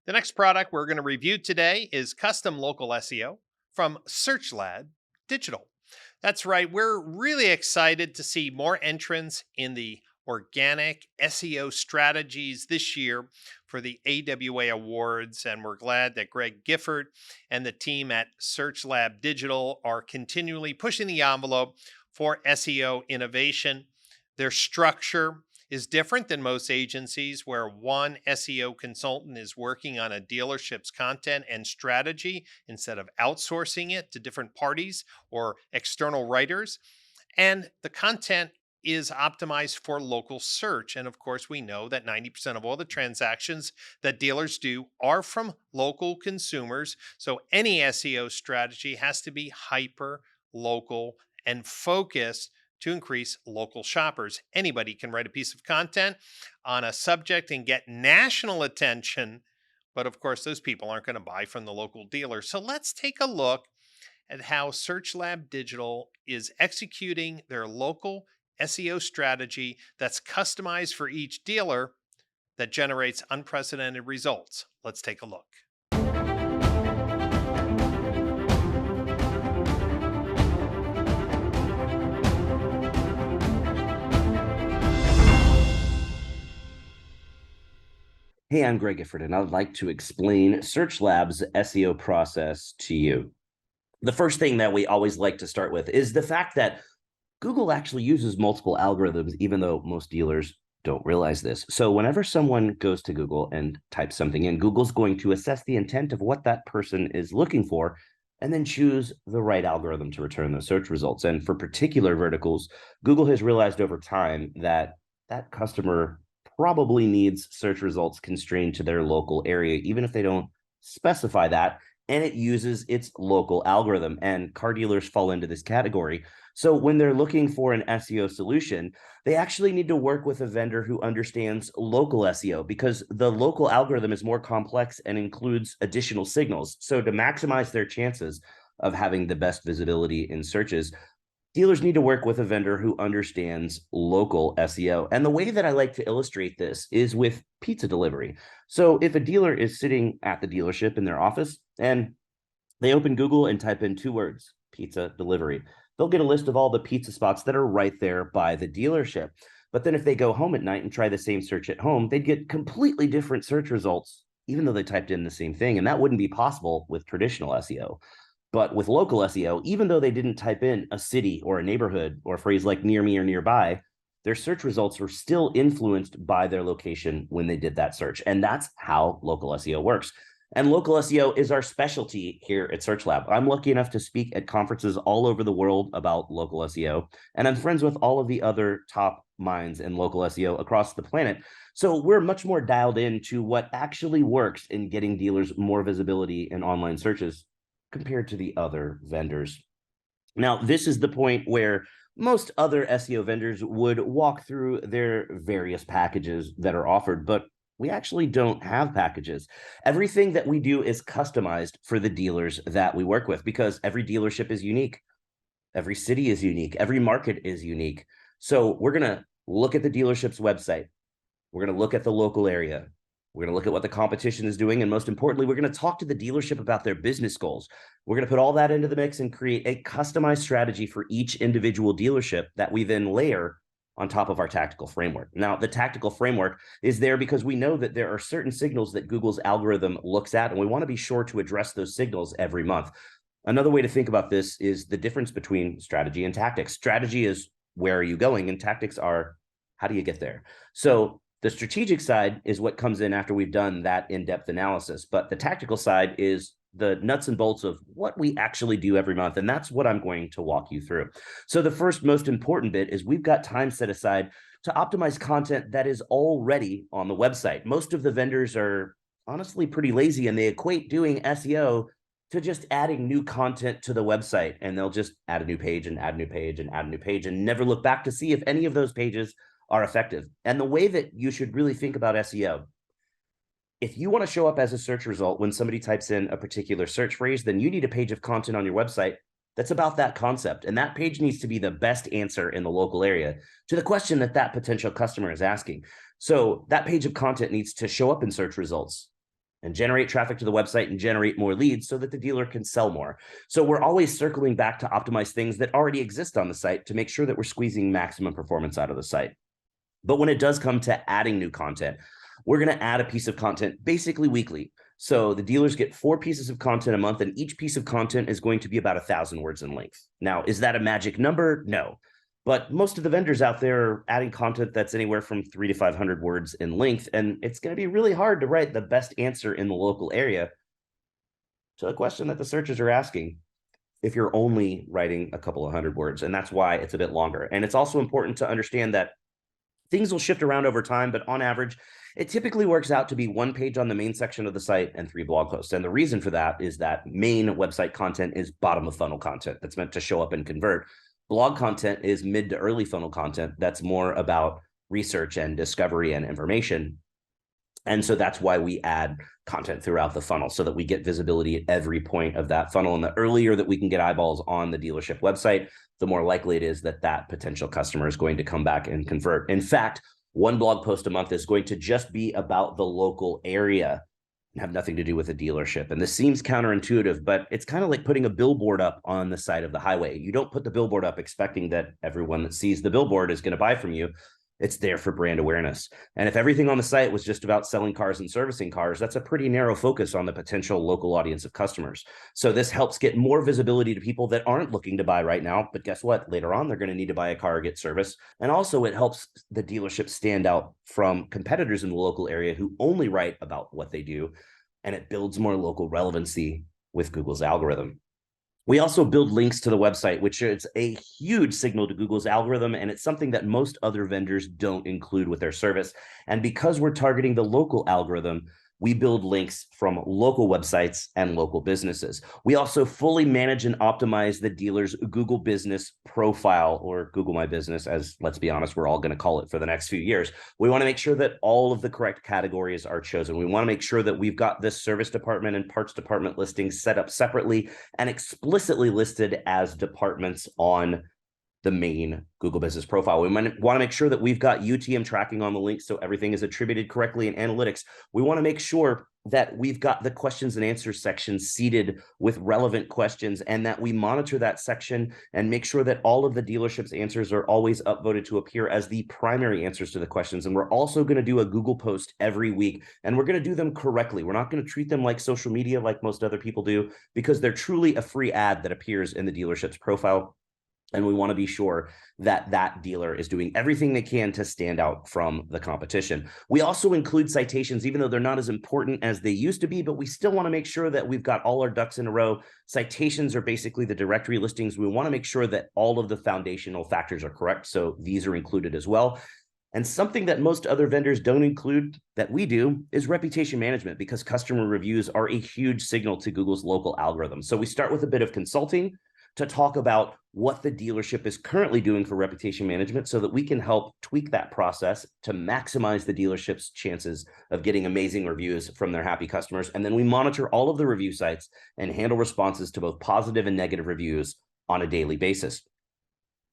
The next product we're going to review today is custom local SEO from SearchLab Digital. That's right, we're really excited to see more entrants in the organic SEO strategies this year for the AWA Awards, and we're glad that Greg Gifford and the team at SearchLab Digital are continually pushing the envelope for SEO innovation. Their structure is different than most agencies where one SEO consultant is working on a dealership's content and strategy instead of outsourcing it to different parties or external writers. And the content is optimized for local search. And of course, we know that 90% of all the transactions that dealers do are from local consumers. So any SEO strategy has to be hyper local and focused to increase local shoppers. Anybody can write a piece of content on a subject and get national attention, but of course, those people aren't going to buy from the local dealer. So let's take a look at how SearchLab Digital is executing their local SEO strategy that's customized for each dealer that generates unprecedented results. Let's take a look. Hey, I'm Greg Gifford, and I'd like to explain SearchLab's SEO process to you. The first thing that we always like to start with is the fact that Google actually uses multiple algorithms, even though most dealers don't realize this. So whenever someone goes to Google and types something in, Google's going to assess the intent of what that person is looking for and then choose the right algorithm to return those search results. And for particular verticals, Google has realized over time that that customer probably needs search results constrained to their local area, even if they don't specify that, and it uses its local algorithm. And car dealers fall into this category. So when they're looking for an SEO solution, they actually need to work with a vendor who understands local SEO because the local algorithm is more complex and includes additional signals. So to maximize their chances of having the best visibility in searches, dealers need to work with a vendor who understands local SEO. And the way that I like to illustrate this is with pizza delivery. So if a dealer is sitting at the dealership in their office and they open Google and type in two words, pizza delivery, they'll get a list of all the pizza spots that are right there by the dealership. But then if they go home at night and try the same search at home, they'd get completely different search results, even though they typed in the same thing. And that wouldn't be possible with traditional SEO. But with local SEO, even though they didn't type in a city or a neighborhood or a phrase like near me or nearby, their search results were still influenced by their location when they did that search. And that's how local SEO works. And local SEO is our specialty here at SearchLab. I'm lucky enough to speak at conferences all over the world about local SEO, and I'm friends with all of the other top minds in local SEO across the planet. So we're much more dialed into what actually works in getting dealers more visibility in online searches compared to the other vendors. Now, this is the point where most other SEO vendors would walk through their various packages that are offered, but we actually don't have packages. Everything that we do is customized for the dealers that we work with because every dealership is unique. Every city is unique. Every market is unique. So we're going to look at the dealership's website. We're going to look at the local area. We're going to look at what the competition is doing. And most importantly, we're going to talk to the dealership about their business goals. We're going to put all that into the mix and create a customized strategy for each individual dealership that we then layer on top of our tactical framework. Now, the tactical framework is there because we know that there are certain signals that Google's algorithm looks at, and we want to be sure to address those signals every month. Another way to think about this is the difference between strategy and tactics. Strategy is where are you going, and tactics are how do you get there? So the strategic side is what comes in after we've done that in-depth analysis, but the tactical side is the nuts and bolts of what we actually do every month. And that's what I'm going to walk you through. So the first most important bit is we've got time set aside to optimize content that is already on the website. Most of the vendors are honestly pretty lazy and they equate doing SEO to just adding new content to the website. And they'll just add a new page and add a new page and add a new page and never look back to see if any of those pages are effective. And the way that you should really think about SEO, if you want to show up as a search result when somebody types in a particular search phrase, then you need a page of content on your website that's about that concept. And that page needs to be the best answer in the local area to the question that potential customer is asking. So that page of content needs to show up in search results and generate traffic to the website and generate more leads so that the dealer can sell more. So we're always circling back to optimize things that already exist on the site to make sure that we're squeezing maximum performance out of the site. But when it does come to adding new content, we're going to add a piece of content basically weekly. So the dealers get 4 pieces of content a month, and each piece of content is going to be about 1,000 words in length. Now, is that a magic number? No. But most of the vendors out there are adding content that's anywhere from 300 to 500 words in length, and it's going to be really hard to write the best answer in the local area to a question that the searchers are asking if you're only writing a couple of hundred words. And that's why it's a bit longer. And it's also important to understand that things will shift around over time, but on average, it typically works out to be 1 page on the main section of the site and 3 blog posts. And the reason for that is that main website content is bottom of funnel content that's meant to show up and convert. Blog content is mid to early funnel content that's more about research and discovery and information. And so that's why we add content throughout the funnel so that we get visibility at every point of that funnel. And the earlier that we can get eyeballs on the dealership website, the more likely it is that that potential customer is going to come back and convert. In fact, 1 blog post a month is going to just be about the local area and have nothing to do with the dealership. And this seems counterintuitive, but it's kind of like putting a billboard up on the side of the highway. You don't put the billboard up expecting that everyone that sees the billboard is going to buy from you. It's there for brand awareness. And if everything on the site was just about selling cars and servicing cars, that's a pretty narrow focus on the potential local audience of customers. So this helps get more visibility to people that aren't looking to buy right now. But guess what? Later on, they're going to need to buy a car or get service. And also it helps the dealership stand out from competitors in the local area who only write about what they do. And it builds more local relevancy with Google's algorithm. We also build links to the website, which is a huge signal to Google's algorithm, and it's something that most other vendors don't include with their service. And because we're targeting the local algorithm, we build links from local websites and local businesses. We also fully manage and optimize the dealer's Google business profile, or Google My Business, as, let's be honest, we're all going to call it for the next few years. We want to make sure that all of the correct categories are chosen. We want to make sure that we've got this service department and parts department listings set up separately and explicitly listed as departments on the main Google business profile. We want to make sure that we've got UTM tracking on the links so everything is attributed correctly in analytics. We want to make sure that we've got the questions and answers section seeded with relevant questions, and that we monitor that section and make sure that all of the dealership's answers are always upvoted to appear as the primary answers to the questions. And we're also going to do a Google post every week, and we're going to do them correctly. We're not going to treat them like social media like most other people do, because they're truly a free ad that appears in the dealership's profile. And we want to be sure that that dealer is doing everything they can to stand out from the competition. We also include citations, even though they're not as important as they used to be, but we still want to make sure that we've got all our ducks in a row. Citations are basically the directory listings. We want to make sure that all of the foundational factors are correct. So these are included as well. And something that most other vendors don't include that we do is reputation management, because customer reviews are a huge signal to Google's local algorithm. So we start with a bit of consulting to talk about what the dealership is currently doing for reputation management so that we can help tweak that process to maximize the dealership's chances of getting amazing reviews from their happy customers. And then we monitor all of the review sites and handle responses to both positive and negative reviews on a daily basis.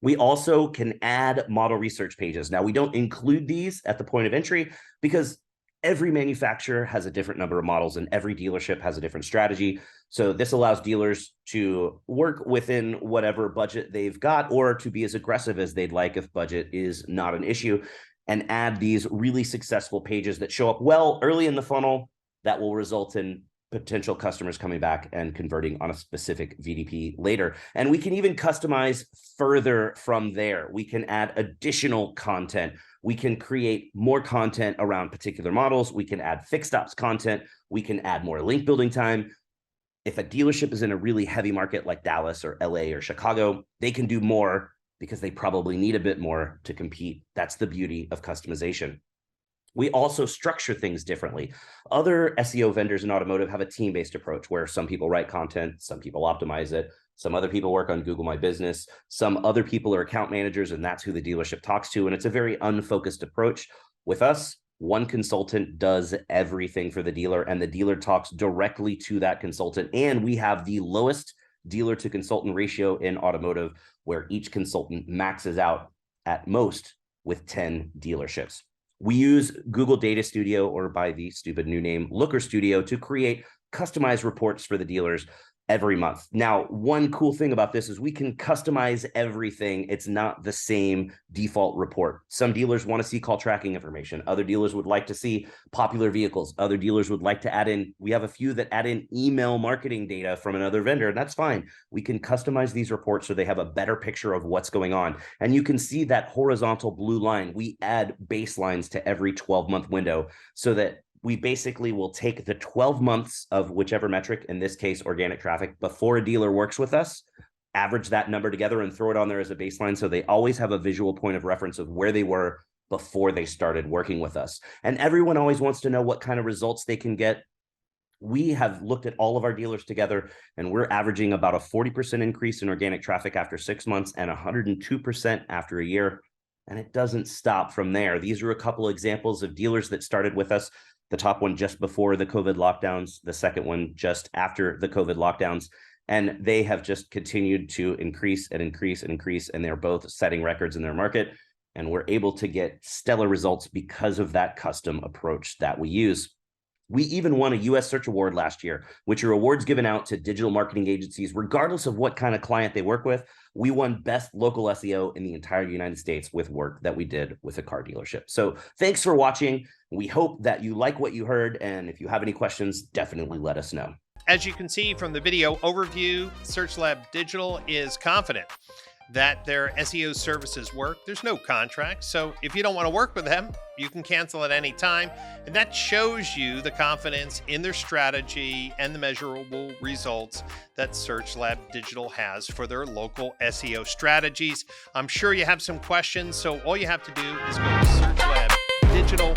We also can add model research pages. Now, we don't include these at the point of entry because every manufacturer has a different number of models and every dealership has a different strategy. So this allows dealers to work within whatever budget they've got, or to be as aggressive as they'd like if budget is not an issue, and add these really successful pages that show up well early in the funnel that will result in potential customers coming back and converting on a specific VDP later. And we can even customize further from there. We can add additional content. We can create more content around particular models. We can add fixed ops content. We can add more link building time. If a dealership is in a really heavy market like Dallas or LA or Chicago, they can do more because they probably need a bit more to compete. That's the beauty of customization. We also structure things differently. Other SEO vendors in automotive have a team-based approach where some people write content, some people optimize it, some other people work on Google My Business, some other people are account managers, and that's who the dealership talks to. And it's a very unfocused approach. With us, one consultant does everything for the dealer, and the dealer talks directly to that consultant. And we have the lowest dealer to consultant ratio in automotive, where each consultant maxes out at most with 10 dealerships. We use Google Data Studio, or by the stupid new name, Looker Studio, to create customized reports for the dealers every month. Now, one cool thing about this is we can customize everything. It's not the same default report. Some dealers want to see call tracking information. Other dealers would like to see popular vehicles. Other dealers would like to add in, we have a few that add in email marketing data from another vendor, and that's fine. We can customize these reports so they have a better picture of what's going on. And you can see that horizontal blue line. We add baselines to every 12-month window so that we basically will take the 12 months of whichever metric, in this case, organic traffic, before a dealer works with us, average that number together and throw it on there as a baseline. So they always have a visual point of reference of where they were before they started working with us. And everyone always wants to know what kind of results they can get. We have looked at all of our dealers together, and we're averaging about a 40% increase in organic traffic after 6 months and 102% after a year. And it doesn't stop from there. These are a couple examples of dealers that started with us. The top one just before the COVID lockdowns, the second one just after the COVID lockdowns. And they have just continued to increase and increase and increase. And they're both setting records in their market. And we're able to get stellar results because of that custom approach that we use. We even won a US Search Award last year, which are awards given out to digital marketing agencies, regardless of what kind of client they work with. We won best local SEO in the entire United States with work that we did with a car dealership. So thanks for watching. We hope that you like what you heard. And if you have any questions, definitely let us know. As you can see from the video overview, SearchLab Digital is confident that their SEO services work. There's no contract, so if you don't want to work with them, you can cancel at any time. And that shows you the confidence in their strategy and the measurable results that SearchLab Digital has for their local SEO strategies. I'm sure you have some questions, so all you have to do is go to SearchLab Digital